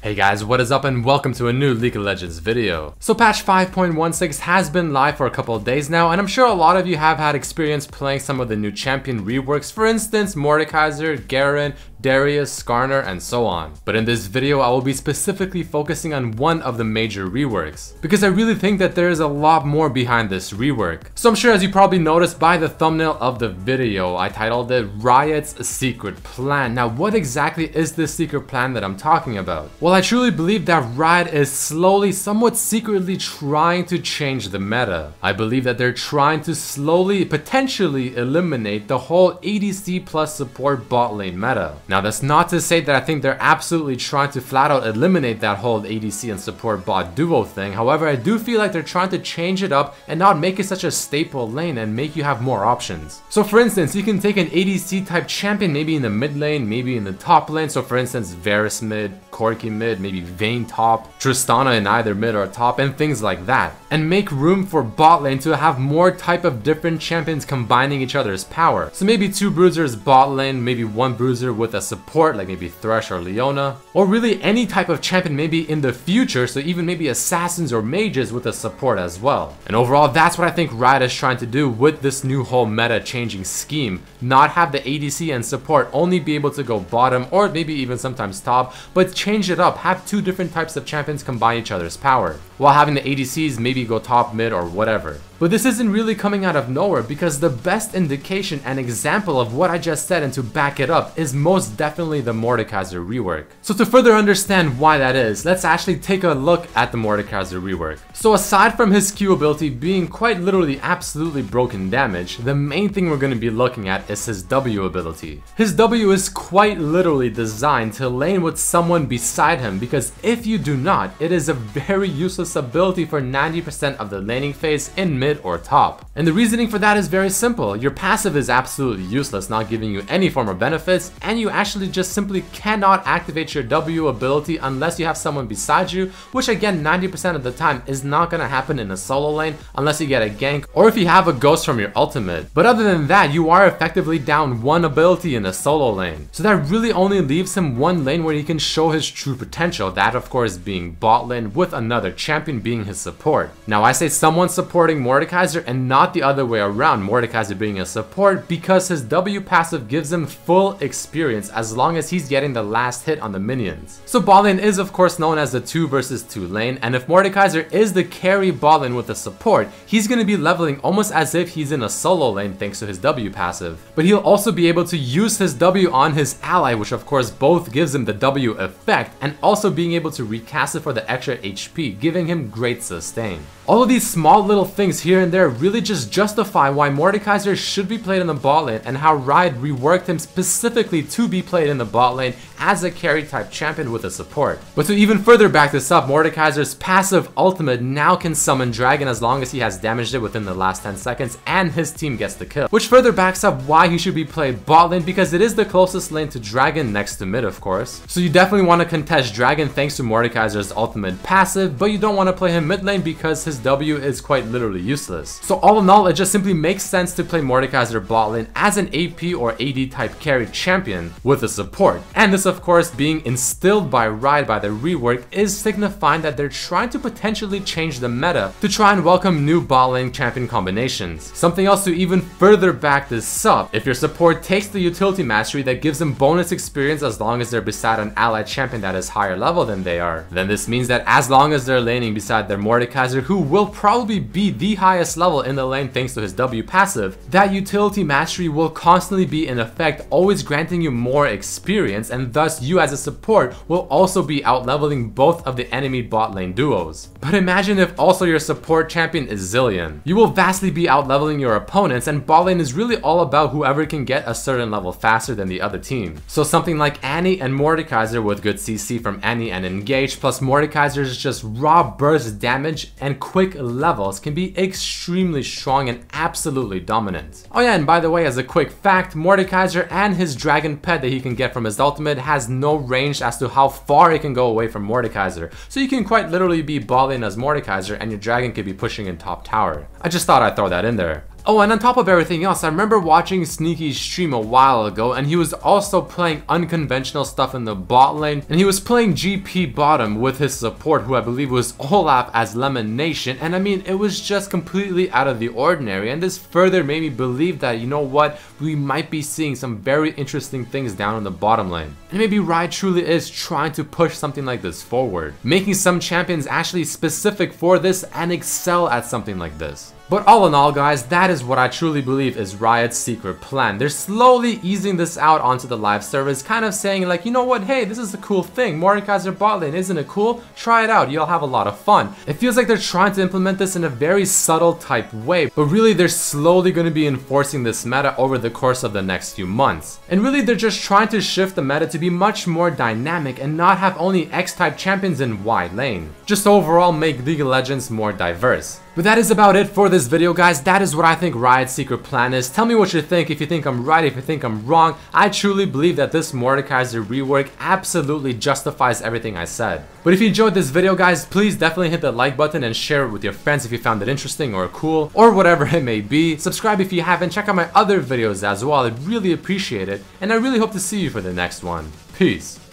Hey guys, what is up and welcome to a new League of Legends video. So patch 5.16 has been live for a couple of days now, and I'm sure a lot of you have had experience playing some of the new champion reworks, for instance Mordekaiser, Garen, Darius, Skarner, and so on. But in this video I will be specifically focusing on one of the major reworks, because I really think that there is a lot more behind this rework. So I'm sure as you probably noticed by the thumbnail of the video, I titled it Riot's Secret Plan. Now what exactly is this secret plan that I'm talking about? Well, I truly believe that Riot is slowly, somewhat secretly trying to change the meta. I believe that they're trying to slowly, potentially eliminate the whole ADC plus support bot lane meta. Now that's not to say that I think they're absolutely trying to flat out eliminate that whole ADC and support bot duo thing. However, I do feel like they're trying to change it up and not make it such a staple lane and make you have more options. So for instance, you can take an ADC type champion maybe in the mid lane, maybe in the top lane. So for instance, Varus mid, Corki mid, maybe Vayne top, Tristana in either mid or top, and things like that. And make room for bot lane to have more type of different champions combining each other's power. So maybe two bruisers bot lane, maybe one bruiser with a support like maybe Thresh or Leona, or really any type of champion maybe in the future, so even maybe assassins or mages with a support as well. And overall, that's what I think Riot is trying to do with this new whole meta changing scheme. Not have the ADC and support only be able to go bottom or maybe even sometimes top, but change it up, have two different types of champions combine each other's power, while having the ADCs maybe go top, mid, or whatever. But this isn't really coming out of nowhere, because the best indication and example of what I just said and to back it up is most definitely the Mordekaiser rework. So to further understand why that is, let's actually take a look at the Mordekaiser rework. So aside from his Q ability being quite literally absolutely broken damage, the main thing we're going to be looking at is his W ability. His W is quite literally designed to lane with someone beside him, because if you do not, it is a very useless ability for 90% of the laning phase in mid or top. And the reasoning for that is very simple. Your passive is absolutely useless, not giving you any form of benefits, and you actually just simply cannot activate your W ability unless you have someone beside you, which again 90% of the time is not going to happen in a solo lane unless you get a gank or if you have a ghost from your ultimate. But other than that, you are effectively down one ability in a solo lane. So that really only leaves him one lane where he can show his true potential, that of course being bot lane with another champion being his support. Now I say someone supporting Mordekaiser and not the other way around, Mordekaiser being a support, because his W passive gives him full experience as long as he's getting the last hit on the minions. So bot lane is of course known as the 2 versus 2 lane, and if Mordekaiser is the carry bot lane with a support, he's going to be leveling almost as if he's in a solo lane thanks to his W passive. But he'll also be able to use his W on his ally, which of course both gives him the W effect and also being able to recast it for the extra HP, giving him great sustain. All of these small little things here and there really just justify why Mordekaiser should be played in the bot lane and how Riot reworked him specifically to be played in the bot lane as a carry type champion with a support. But to even further back this up, Mordekaiser's passive ultimate now can summon Dragon as long as he has damaged it within the last 10 seconds and his team gets the kill, which further backs up why he should be played bot lane, because it is the closest lane to Dragon next to mid of course. So you definitely want to contest Dragon thanks to Mordekaiser's ultimate passive, but you don't want to play him mid lane because his W is quite literally useless. So all in all, it just simply makes sense to play Mordekaiser bot lane as an AP or AD type carry champion with a support. And this of course being instilled by Riot by the rework is signifying that they're trying to potentially change the meta to try and welcome new bot lane champion combinations. Something else to even further back this up, if your support takes the utility mastery that gives them bonus experience as long as they're beside an allied champion that is higher level than they are, then this means that as long as they're laning beside their Mordekaiser, who will probably be the highest level in the lane thanks to his W passive, that utility mastery will constantly be in effect, always granting you more experience, and thus you as a support will also be out leveling both of the enemy bot lane duos. But imagine if also your support champion is Zilean. You will vastly be out leveling your opponents, and bot lane is really all about whoever can get a certain level faster than the other team. So something like Annie and Mordekaiser with good CC from Annie and Engage plus Mordekaiser's just raw burst damage and quick levels can be extremely strong and absolutely dominant. Oh yeah, and by the way, as a quick fact, Mordekaiser and his dragon pet that he can get from his ultimate has no range as to how far it can go away from Mordekaiser, so you can quite literally be bot lane as Mordekaiser and your dragon could be pushing in top tower. I just thought I'd throw that in there. Oh, and on top of everything else, I remember watching Sneaky's stream a while ago, and he was also playing unconventional stuff in the bot lane, and he was playing GP bottom with his support, who I believe was Olaf as Lemon Nation, and I mean, it was just completely out of the ordinary, and this further made me believe that, you know what, we might be seeing some very interesting things down in the bottom lane. And maybe Riot truly is trying to push something like this forward, making some champions actually specific for this and excel at something like this. But all in all, guys, that is what I truly believe is Riot's secret plan. They're slowly easing this out onto the live service, kind of saying like, you know what, hey, this is a cool thing. Mordekaiser bot lane, isn't it cool? Try it out, you'll have a lot of fun. It feels like they're trying to implement this in a very subtle type way, but really they're slowly going to be enforcing this meta over the course of the next few months. And really they're just trying to shift the meta to be much more dynamic and not have only X-type champions in Y lane. Just overall make League of Legends more diverse. But that is about it for this video, guys. That is what I think Riot's secret plan is. Tell me what you think, if you think I'm right, if you think I'm wrong. I truly believe that this Mordekaiser rework absolutely justifies everything I said. But if you enjoyed this video, guys, please definitely hit the like button and share it with your friends if you found it interesting or cool or whatever it may be. Subscribe if you haven't. Check out my other videos as well. I'd really appreciate it. And I really hope to see you for the next one. Peace.